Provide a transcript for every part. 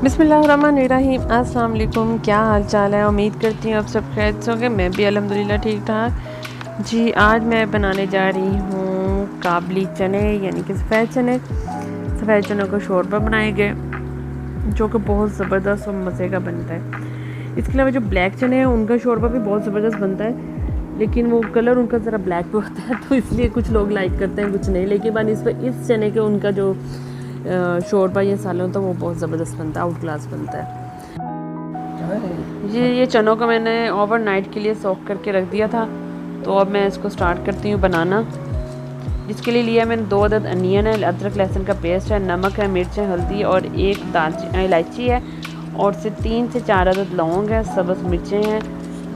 बिस्मिल्लाहिर्रहमानिर्रहीम। अस्सलाम वालेकुम। क्या हाल चाल है? उम्मीद करती हूँ आप सब खैरियत से होंगे। मैं भी अल्हम्दुलिल्लाह ठीक ठाक। जी, आज मैं बनाने जा रही हूँ काबली चने यानी कि सफ़ेद चने। सफ़ेद चनों का शोरबा बनाएंगे जो कि बहुत ज़बरदस्त और मज़े का बनता है। इसके अलावा जो ब्लैक चने हैं उनका शोरबा भी बहुत ज़बरदस्त बनता है, लेकिन वो कलर उनका ज़रा ब्लैक भी होता है तो इसलिए कुछ लोग लाइक करते हैं कुछ नहीं। लेकिन बनिस्बत इस चने के उनका जो शोरबा या सालन तो वो बहुत ज़बरदस्त बनता है, आउट क्लास बनता है। ये चनों को मैंने ओवरनाइट के लिए सोक करके रख दिया था, तो अब मैं इसको स्टार्ट करती हूँ बनाना। जिसके लिए लिया मैंने 2 अदद अनियन है, अदरक लहसुन का पेस्ट है, नमक है, मिर्च है, हल्दी और 1 इलायची है और 3 से 4 अदद लौंग है, सब्ज़ मिर्चें हैं,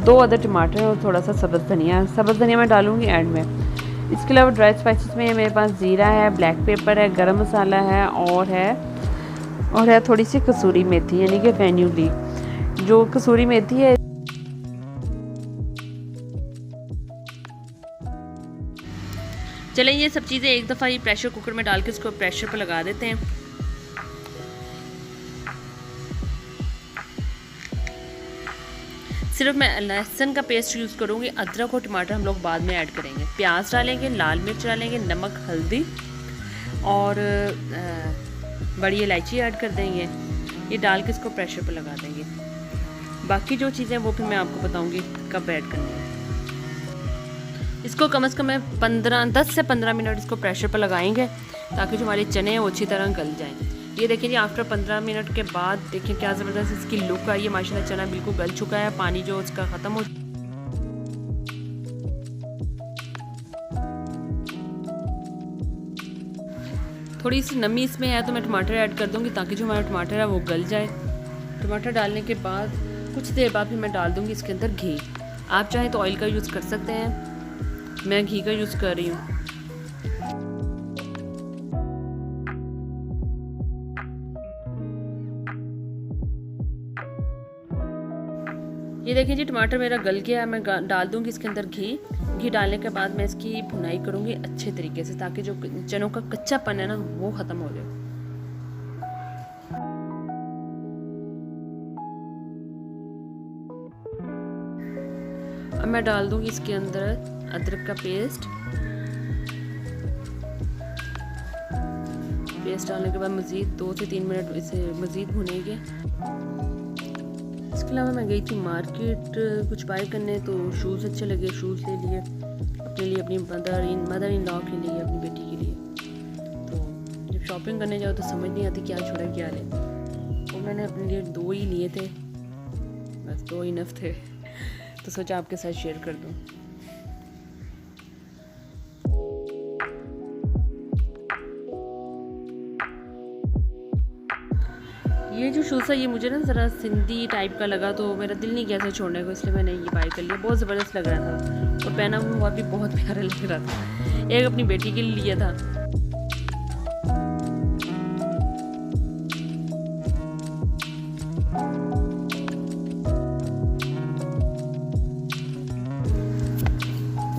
2 अदद टमाटर है और थोड़ा सा सब्ज़ धनिया। सब्ज़ धनिया मैं डालूँगी एंड में। इसके अलावा ड्राई स्पाइसेस में मेरे पास ज़ीरा है, ब्लैक पेपर है, गरम मसाला है और है थोड़ी सी कसूरी मेथी यानी कि फेन्यूग्रीक। जो कसूरी मेथी है चलें ये सब चीज़ें एक दफ़ा ही प्रेशर कुकर में डाल के इसको प्रेशर पर लगा देते हैं। सिर्फ मैं लहसुन का पेस्ट यूज़ करूँगी, अदरक और टमाटर हम लोग बाद में ऐड करेंगे। प्याज डालेंगे, लाल मिर्च डालेंगे, नमक, हल्दी और बड़ी इलायची ऐड कर देंगे। ये डाल के इसको प्रेशर पर लगा देंगे। बाकी जो चीज़ें वो फिर मैं आपको बताऊँगी कब ऐड करनी है। इसको कम से कम 10 से 15 मिनट इसको प्रेशर पर लगाएंगे ताकि जो हमारे चने हैं वो अच्छी तरह गल जाएँ। ये देखें जी, आफ्टर 15 मिनट के बाद देखें क्या ज़बरदस्त इसकी लुक आई है। माशाल्लाह चना बिल्कुल गल चुका है, पानी जो उसका ख़त्म हो। थोड़ी सी नमी इसमें है तो मैं टमाटर ऐड कर दूंगी ताकि जो हमारा टमाटर है वो गल जाए। टमाटर डालने के बाद कुछ देर बाद फिर मैं डाल दूंगी इसके अंदर घी। आप चाहें तो ऑयल का यूज़ कर सकते हैं, मैं घी का यूज़ कर रही हूँ। ये देखिए जी, टमाटर मेरा गल गया है। मैं डाल दूंगी इसके अंदर घी। घी डालने के बाद मैं इसकी भुनाई करूंगी अच्छे तरीके से ताकि जो चनों का कच्चापन है ना वो ख़त्म हो जाए। अब मैं डाल दूंगी इसके अंदर अदरक का पेस्ट डालने के बाद मज़ीद 2 से 3 मिनट इसे मज़ीद भुनेंगे। इसके अलावा मैं गई थी मार्केट कुछ बाय करने, तो शूज़ अच्छे लगे, शूज़ ले लिए अपने लिए, अपनी मदर इन लॉ के लिए, अपनी बेटी के लिए। तो जब शॉपिंग करने जाओ तो समझ नहीं आती क्या छोड़ा क्या ले, तो मैंने अपने लिए 2 ही लिए थे, बस 2 इनफ थे, तो सोचा आपके साथ शेयर कर दूँ। ये जो शूज़ है ये मुझे ना ज़रा सिंधी टाइप का लगा, तो मेरा दिल नहीं किया था छोड़ने को, इसलिए मैंने ये बाय कर लिया। बहुत ज़बरदस्त लग रहा था और पहना हुआ भी बहुत प्यारा लग रहा था। एक अपनी बेटी के लिए लिया था।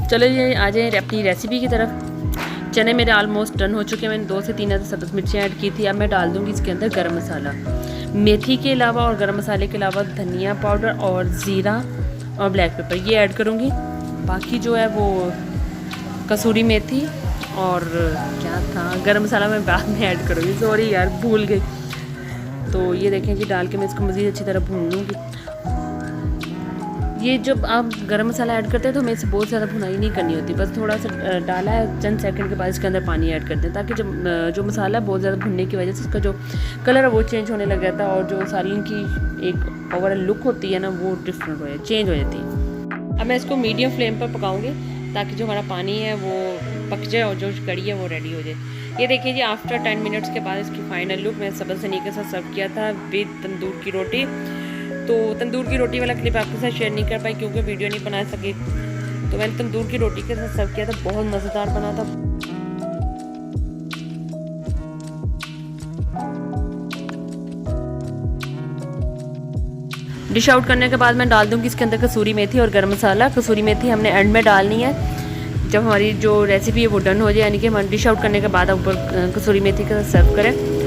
चलो ये आ जाए अपनी रेसिपी की तरफ। चने मेरे ऑलमोस्ट डन हो चुके हैं। मैंने 2 से 3 अदद सब्ज़ मिर्चें ऐड की थी। अब मैं डाल दूँगी इसके अंदर गरम मसाला, मेथी के अलावा और गरम मसाले के अलावा धनिया पाउडर और ज़ीरा और ब्लैक पेपर ये ऐड करूँगी। बाकी जो है वो कसूरी मेथी और क्या था गरम मसाला मैं बाद में ऐड करूँगी, सॉरी यार भूल गई। तो ये देखें जी, डाल के मैं इसको मज़ीद अच्छी तरह भून लूँगी। ये जब आप गरम मसाला ऐड करते हैं तो हमें इसे बहुत ज़्यादा भुनाई नहीं करनी होती, बस थोड़ा सा डाला है, चंद सेकंड के बाद इसके अंदर पानी ऐड करते हैं ताकि जब जो मसाला बहुत ज़्यादा भुनने की वजह से इसका जो कलर है वो चेंज होने लग जाता है और जो सालन की एक ओवरऑल लुक होती है ना वो डिफरेंट हो चेंज हो जाती है। अब मैं इसको मीडियम फ्लेम पर पकाऊँगी ताकि जो हमारा पानी है वो पक जाए और जो कड़ी है वो रेडी हो जाए। ये देखिए जी, आफ्टर 10 मिनट्स के बाद इसकी फाइनल लुक। मैं सब्ज़ धनिया के साथ सर्व किया था विद तंदूर की रोटी। तो तंदूर की रोटी वाला क्लिप आपके साथ शेयर नहीं कर पाई क्योंकि वीडियो नहीं बना सकी, तो मैंने तंदूर की रोटी के साथ सर्व किया था, बहुत मज़ेदार बना था। डिश आउट करने के बाद मैं डाल दूंगी इसके अंदर कसूरी मेथी और गरम मसाला। कसूरी मेथी हमने एंड में डालनी है जब हमारी जो रेसिपी है वो डन हो जाए, यानी कि हम डिश आउट करने के बाद ऊपर कसूरी मेथी के साथ सर्व करें।